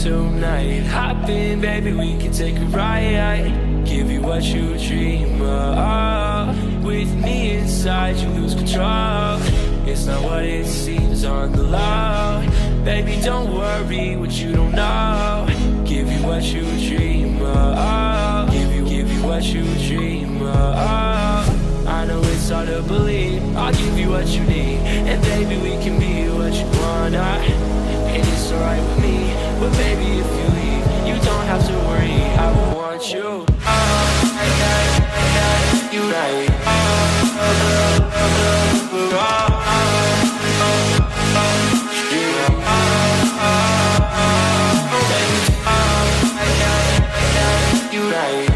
tonight. Hop in, baby, we can take a ride. Give you what you dream of. With me inside, you lose control. It's not what it seems on the low. Baby, don't worry what you don't know. Give you what you dream of. Give you what you dream of. I know it's hard to believe. I'll give you what you need, and baby, we can be what you wanna. And it's alright with me, but baby, if you leave, you don't have to worry. I want you. You right. You right.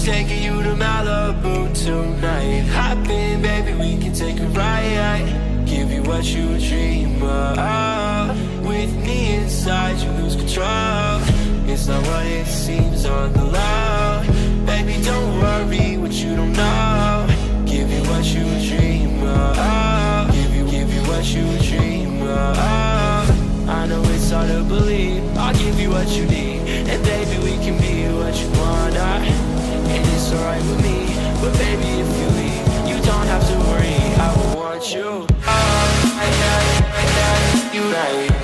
Taking you to Malibu tonight. Hop in, baby, we can take a ride. Give you what you dream of. With me inside, you lose control. It's not what it seems on the low. Baby, don't worry what you don't know. Give you what you dream of. Give you what you dream of. I know it's hard to believe. I'll give you what you need, and baby, we can be what you wanna. And it's alright with me, but baby, if you leave, you don't have to worry. I want you. You right.